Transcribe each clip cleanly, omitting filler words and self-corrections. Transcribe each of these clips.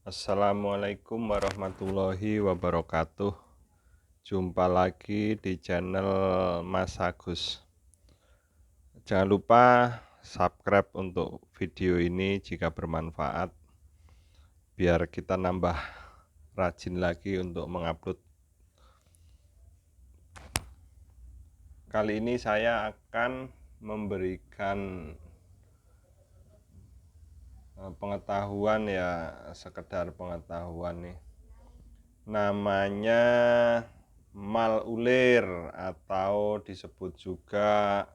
Assalamualaikum warahmatullahi wabarakatuh. Jumpa lagi di channel Mas Agus. Jangan lupa subscribe untuk video ini jika bermanfaat, biar kita nambah rajin lagi untuk mengupload. Kali ini saya akan memberikan pengetahuan, ya sekedar pengetahuan nih. Namanya mal ulir atau disebut juga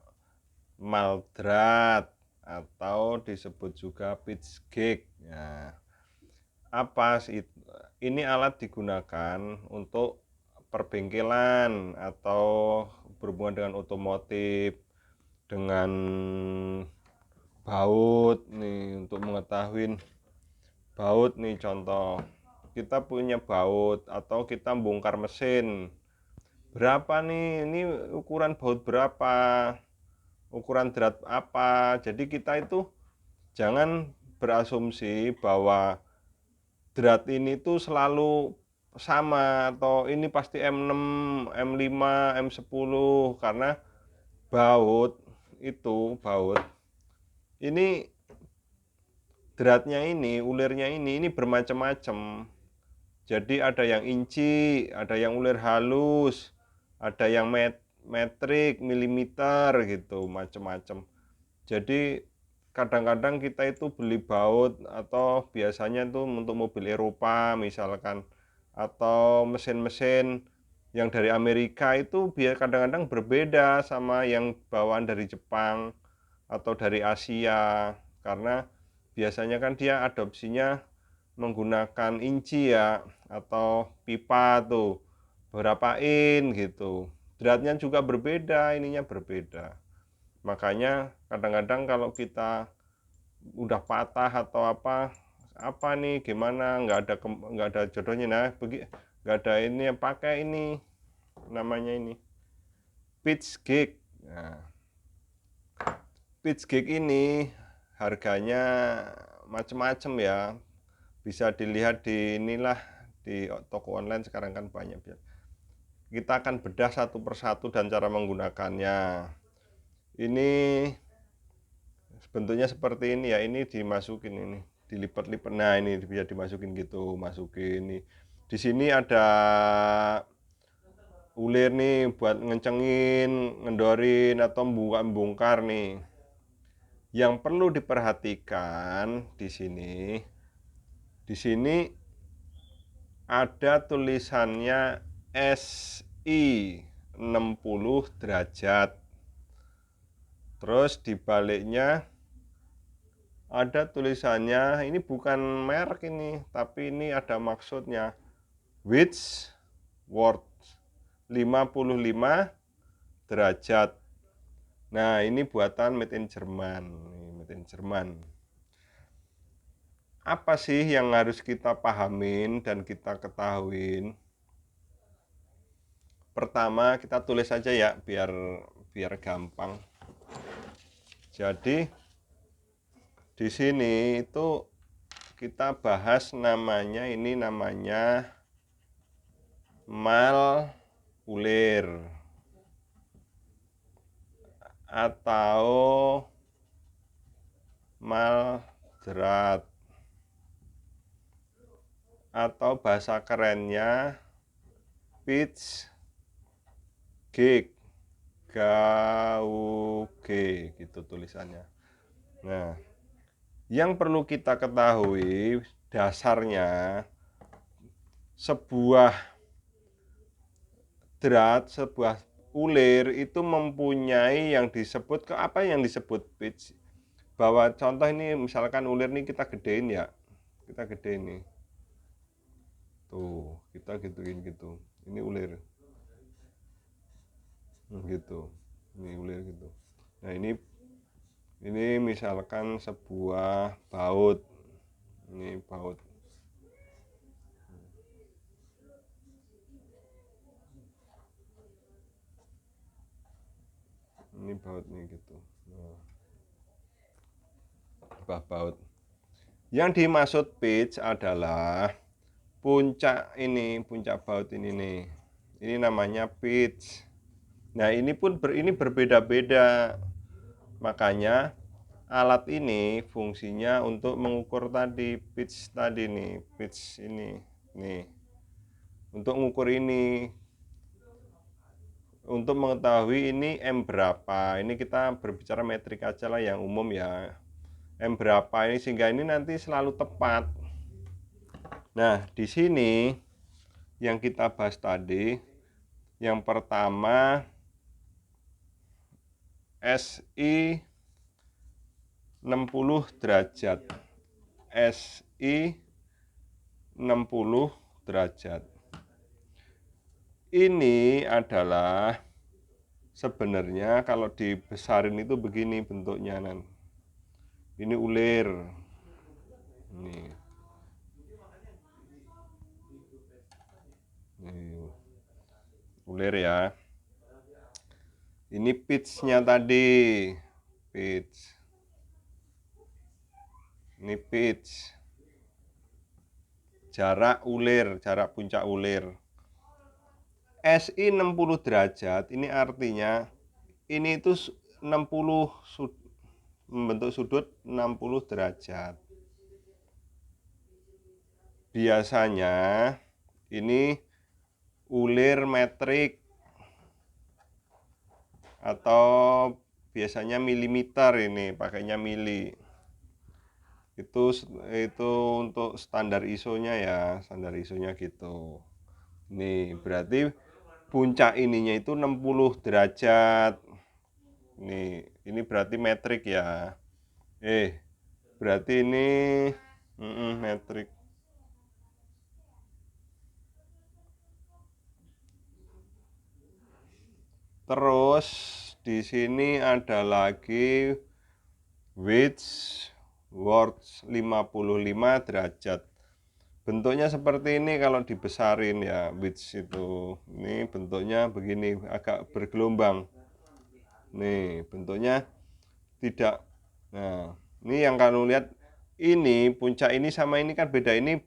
maldrat atau disebut juga pitch gig. Nah, apa sih ini? Alat digunakan untuk perbengkelan atau berhubungan dengan otomotif, dengan baut nih, untuk mengetahui baut nih. Contoh, kita punya baut atau kita bongkar mesin, berapa nih, ini ukuran baut berapa, ukuran drat apa. Jadi kita itu jangan berasumsi bahwa drat ini tuh selalu sama atau ini pasti M6, M5, M10, karena baut ini, dratnya ini, ulirnya ini bermacam-macam. Jadi ada yang inci, ada yang ulir halus, ada yang metrik, milimeter gitu, macam-macam. Jadi kadang-kadang kita itu beli baut atau biasanya itu untuk mobil Eropa misalkan, atau mesin-mesin yang dari Amerika itu biar kadang-kadang berbeda sama yang bawaan dari Jepang atau dari Asia, karena biasanya kan dia adopsinya menggunakan inci ya, atau pipa tuh berapa in gitu. Dratnya juga berbeda, ininya berbeda. Makanya kadang-kadang kalau kita udah patah atau apa nih, gimana, nggak ada jodohnya, nah nggak ada ini, pakai ini, namanya ini pitch gig. Nah, pitch gig ini harganya macam-macam ya, bisa dilihat di inilah, di toko online sekarang kan banyak. Kita akan bedah satu persatu dan cara menggunakannya. Ini bentuknya seperti ini ya, ini dimasukin, ini dilipat-lipat. Nah, ini bisa dimasukin gitu, masukin ini. Di sini ada ulir nih buat ngencengin, ngendorin atau bongkar nih. Yang perlu diperhatikan di sini ada tulisannya SI 60 derajat. Terus di baliknya ada tulisannya, ini bukan merek ini, tapi ini ada maksudnya, which worth 55 derajat. Nah, ini buatan made in Jerman. Made in Jerman. Apa sih yang harus kita pahamin dan kita ketahuin? Pertama, kita tulis aja ya, biar gampang. Jadi di sini itu kita bahas namanya, ini namanya mal ulir atau maldrat, atau bahasa kerennya pitch gig, GAUG gitu tulisannya. Nah, yang perlu kita ketahui dasarnya, sebuah drat, sebuah ulir itu mempunyai yang disebut pitch. Bahwa contoh ini misalkan ulir ini kita gedein ya, kita gedein nih, tuh kita gituin gitu, ini ulir gitu, ini ulir gitu. Nah, ini misalkan sebuah baut, ini baut, ini baut nih gitu. Nah, baut. Yang dimaksud pitch adalah puncak ini, puncak baut ini nih. Ini namanya pitch. Nah, ini pun ini berbeda-beda. Makanya alat ini fungsinya untuk mengukur tadi pitch tadi nih, pitch ini. Nih. Untuk mengukur ini, untuk mengetahui ini M berapa. Ini kita berbicara metrik aja lah yang umum ya. M berapa ini sehingga ini nanti selalu tepat. Nah, di sini yang kita bahas tadi, yang pertama SI 60 derajat. SI 60 derajat. Ini adalah sebenarnya kalau dibesarin itu begini bentuknya nan. Ini ulir. Ini. Ini ulir ya. Ini pitch-nya tadi. Pitch. Ini pitch. Jarak ulir, jarak puncak ulir. SI 60 derajat ini artinya ini itu 60 membentuk sudut 60 derajat. Biasanya ini ulir metrik atau biasanya milimeter, ini pakainya mili. Itu untuk standar ISO-nya ya, standar ISO-nya gitu. Nih, berarti puncak ininya itu 60 derajat. Nih, ini berarti metrik ya. Berarti ini metrik. Terus di sini ada lagi Whitworth 55 derajat. Bentuknya seperti ini kalau dibesarin ya, Whitworth itu. Ini bentuknya begini, agak bergelombang. Nih, bentuknya tidak. Nah, ini yang kamu lihat ini puncak ini sama ini kan beda. Ini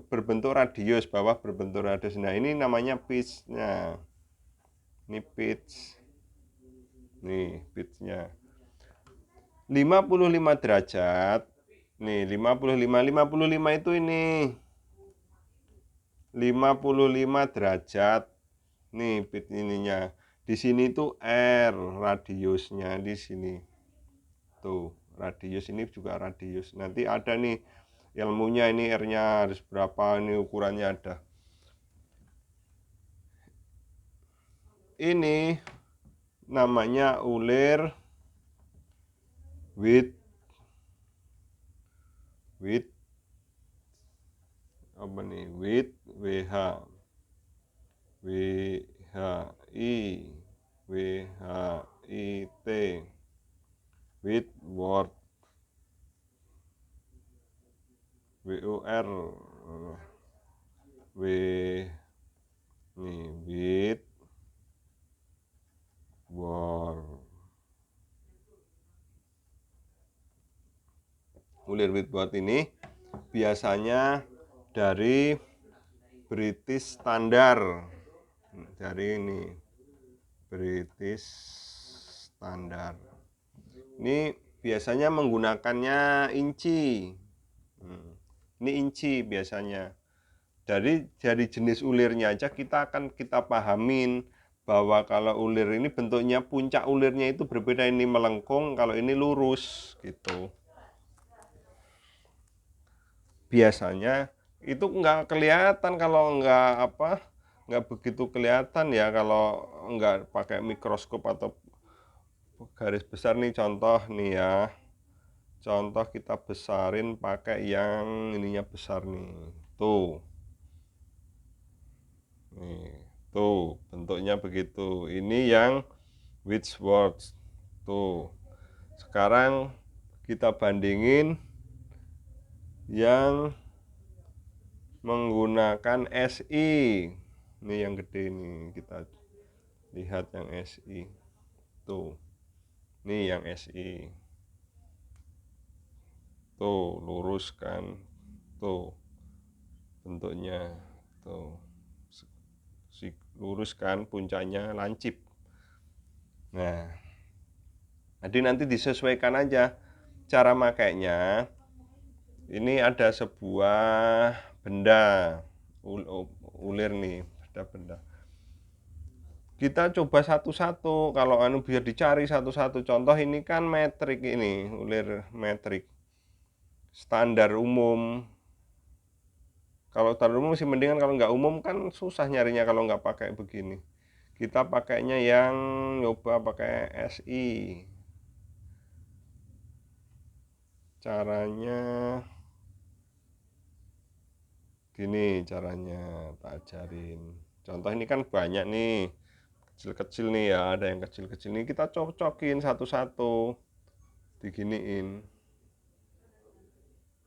berbentuk radius, bawah berbentuk radius. Nah, ini namanya pitch-nya. Ini pitch. Nih, pitch-nya. 55 derajat. Nih, 55 itu ini. 55 derajat. Nih, pitch ininya. Di sini tuh R radiusnya di sini. Tuh, radius ini juga radius. Nanti ada nih ilmunya, ini R-nya harus berapa, ini ukurannya ada. Ini namanya ulir width apa nih, width WH WHIT Whitworth WUR Whitworth. Ulir Whitworth ini biasanya dari British Standard. Dari ini British Standard. Ini biasanya menggunakannya inci. Ini inci biasanya. Dari jenis ulirnya aja kita pahamin bahwa kalau ulir ini bentuknya, puncak ulirnya itu berbeda. Ini melengkung, kalau ini lurus gitu. Biasanya itu nggak kelihatan kalau nggak begitu kelihatan ya kalau nggak pakai mikroskop atau garis besar. Nih contoh nih ya, contoh kita besarin pakai yang ininya besar nih, tuh nih, tuh bentuknya begitu. Ini yang Whitworth tuh. Sekarang kita bandingin yang menggunakan SI. Ini yang gede nih, kita lihat yang SI tuh. Nih yang SI. Tuh, lurus kan. Tuh, bentuknya. Tuh. Lurus kan, puncaknya lancip. Nah, jadi nanti disesuaikan aja cara makainya. Ini ada sebuah benda ulir nih, ada benda. Kita coba satu-satu, kalau biar dicari satu-satu. Contoh ini kan metrik, ini ulir metrik standar umum. Kalau standar umum sih mendingan, kalau nggak umum kan susah nyarinya kalau nggak pakai begini. Kita pakainya yang nyoba pakai SI. Caranya gini, caranya tak ajarin. Contoh ini kan banyak nih, kecil-kecil nih ya, ada yang kecil-kecil nih, kita cocokin satu-satu, diginiin.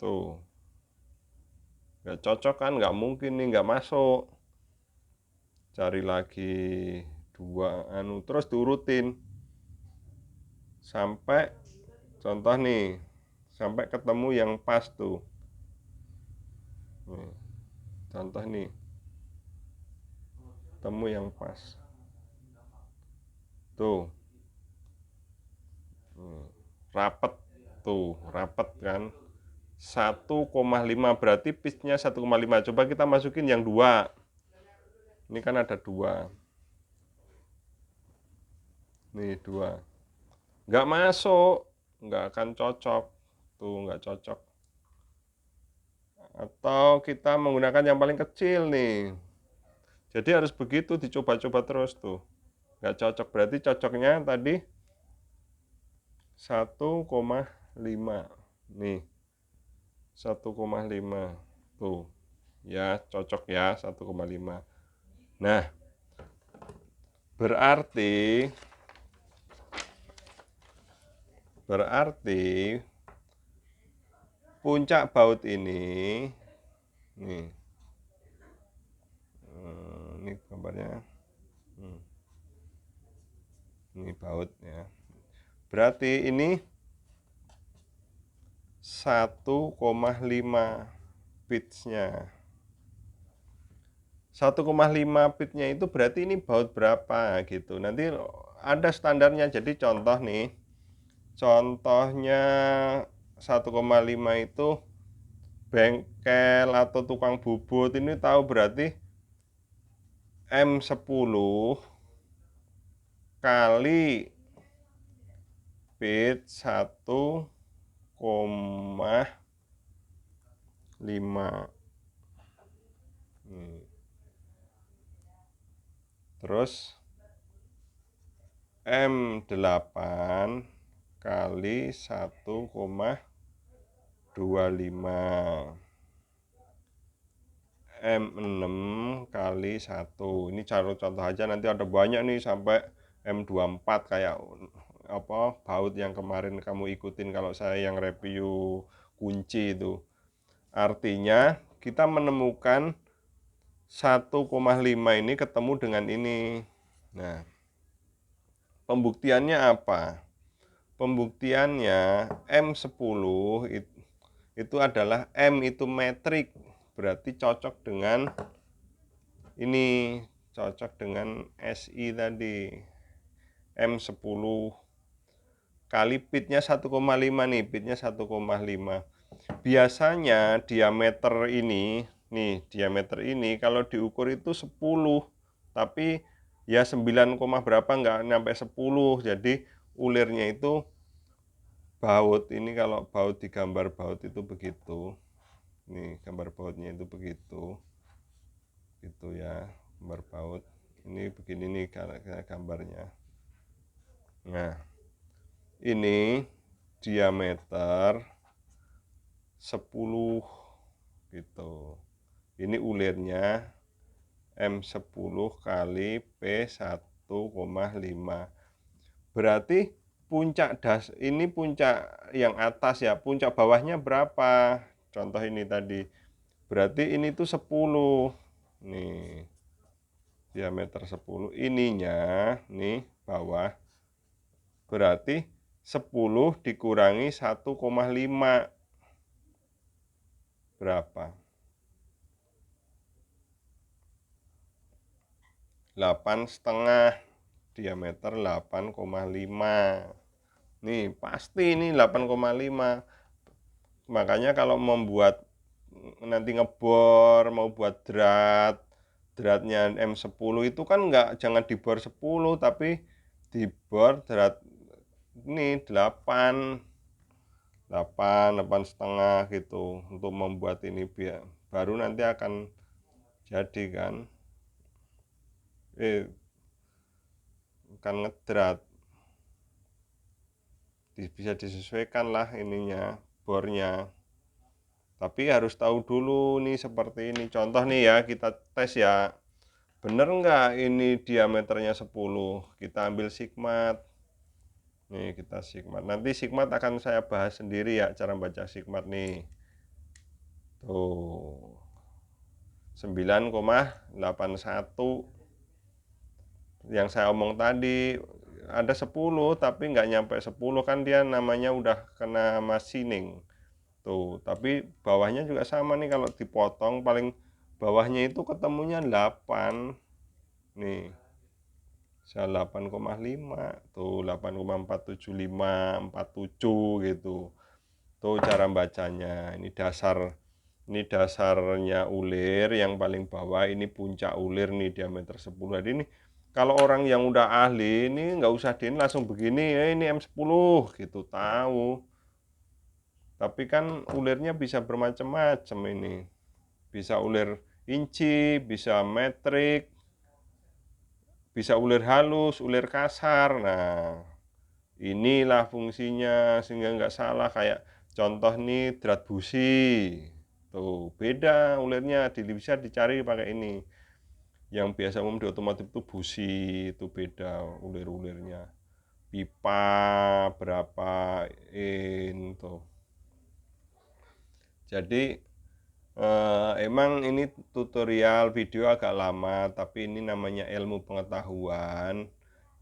Tuh, nggak cocok kan, nggak mungkin nih, nggak masuk. Cari lagi dua terus diurutin sampai, contoh nih, sampai ketemu yang pas tuh. Nih, contoh nih, ketemu yang pas tuh. Rapet tuh, rapet kan, 1,5, berarti pitch-nya 1,5. Coba kita masukin yang 2. Ini kan ada 2. Nih 2. Nggak masuk, nggak akan cocok. Tuh, nggak cocok. Atau kita menggunakan yang paling kecil nih. Jadi harus begitu, dicoba-coba terus tuh. Nggak cocok, berarti cocoknya tadi 1,5. Nih, 1,5. Tuh, ya cocok ya 1,5. Nah, berarti puncak baut ini, nih, ini gambarnya, ini baut ya. Berarti ini 1,5 pitch-nya. 1,5 pitch-nya itu berarti ini baut berapa gitu. Nanti ada standarnya. Jadi contoh nih, contohnya 1,5 itu bengkel atau tukang bubut ini tahu, berarti M10 kali pitch 1,5. Terus M8 kali 1,25. M6 kali 1. Ini contoh aja, nanti ada banyak nih sampai M24 kayak apa baut yang kemarin kamu ikutin kalau saya yang review kunci itu. Artinya kita menemukan 1,5 ini ketemu dengan ini. Nah, pembuktiannya apa? Pembuktiannya M10 itu adalah M itu metrik, berarti cocok dengan ini, cocok dengan SI tadi. M10 kali pitnya 1,5 nih, pitnya 1,5. Biasanya diameter ini, nih diameter ini kalau diukur itu 10, tapi ya 9, berapa, nggak nyampe 10. Jadi ulirnya itu baut ini, kalau baut digambar baut itu begitu. Nih gambar bautnya itu begitu. Gitu ya, gambar baut. Ini begini nih gambarnya. Nah, ini diameter 10 gitu. Ini ulirnya M10 kali P1,5. Berarti puncak ini puncak yang atas ya, puncak bawahnya berapa? Contoh ini tadi. Berarti ini tuh 10. Nih. Diameter 10. Ininya nih bawah. Berarti 10 dikurangi 1,5. berapa? 8,5, diameter 8,5. Nih pasti ini 8,5. Makanya kalau membuat nanti ngebor, mau buat dratnya M10 itu kan jangan dibor 10, tapi dibor drat ini 8 setengah gitu, untuk membuat ini biar baru nanti akan jadi kan, kan ngedrat. Bisa disesuaikan lah ininya, bornya, tapi harus tahu dulu nih seperti ini. Contoh nih ya, kita tes ya, bener nggak ini diameternya 10. Kita ambil sigmat nih, kita sigmat, nanti sigmat akan saya bahas sendiri ya, cara baca sigmat nih. Tuh 9,81 yang saya omong tadi, ada 10 tapi nggak nyampe 10 kan, dia namanya udah kena machining tuh. Tapi bawahnya juga sama nih, kalau dipotong paling bawahnya itu ketemunya 8 nih, bisa 8,5 tuh, 8,47547 gitu. Tuh cara bacanya. Ini dasarnya ulir yang paling bawah, ini puncak ulir nih, diameter 10. Jadi ini kalau orang yang udah ahli ini nggak usah langsung begini, ini M10 gitu, tahu. Tapi kan ulirnya bisa bermacam-macam ini. Bisa ulir inci, bisa metrik, bisa ulir halus, ulir kasar. Nah, inilah fungsinya sehingga nggak salah. Kayak contoh nih, drat busi. Tuh, beda ulirnya, bisa dicari pakai ini. Yang biasa umum di otomotif itu busi, itu beda ulir-ulirnya. Pipa berapa in tuh. Jadi emang ini tutorial video agak lama, tapi ini namanya ilmu pengetahuan.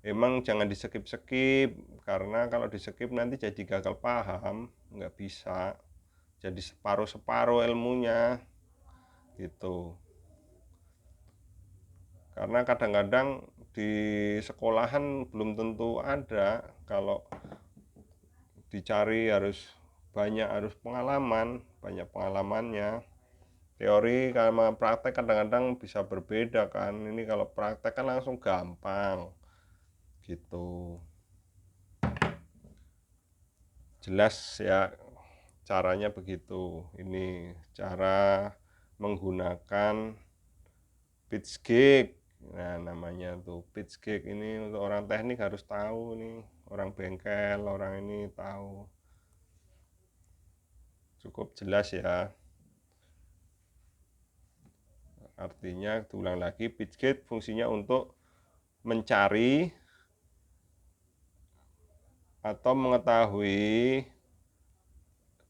Emang jangan di skip-skip, karena kalau di skip nanti jadi gagal paham, nggak bisa. Jadi separuh-separuh ilmunya gitu. Karena kadang-kadang di sekolahan belum tentu ada, kalau dicari harus banyak pengalamannya. Teori sama praktek kadang-kadang bisa berbeda kan. Ini kalau praktek kan langsung gampang gitu. Jelas ya caranya begitu. Ini cara menggunakan pitch gauge. Nah, namanya tuh pitch gauge. Ini untuk orang teknik harus tahu nih, orang bengkel, orang ini tahu. Cukup jelas ya. Artinya, ulang lagi, pitch gauge fungsinya untuk mencari atau mengetahui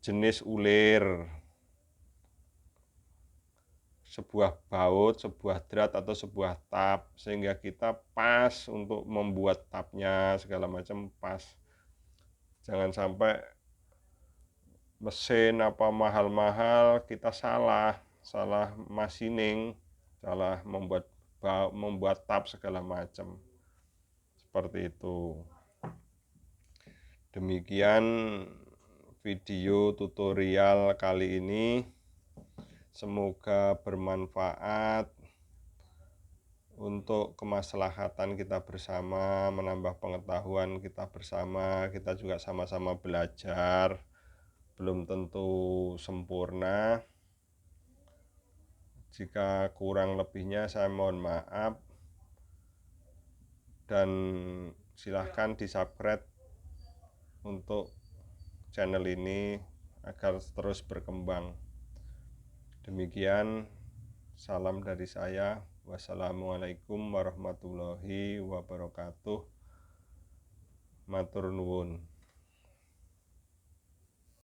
jenis ulir sebuah baut, sebuah drat, atau sebuah tap, sehingga kita pas untuk membuat tapnya, segala macam pas. Jangan sampai mesin apa mahal-mahal kita salah machining, salah membuat tap segala macam. Seperti itu. Demikian video tutorial kali ini. Semoga bermanfaat untuk kemaslahatan kita bersama, menambah pengetahuan kita bersama. Kita juga sama-sama belajar, belum tentu sempurna. Jika kurang lebihnya saya mohon maaf, dan silahkan di-subscribe untuk channel ini agar terus berkembang. Demikian, salam dari saya. Wassalamualaikum warahmatullahi wabarakatuh. Matur nuwun.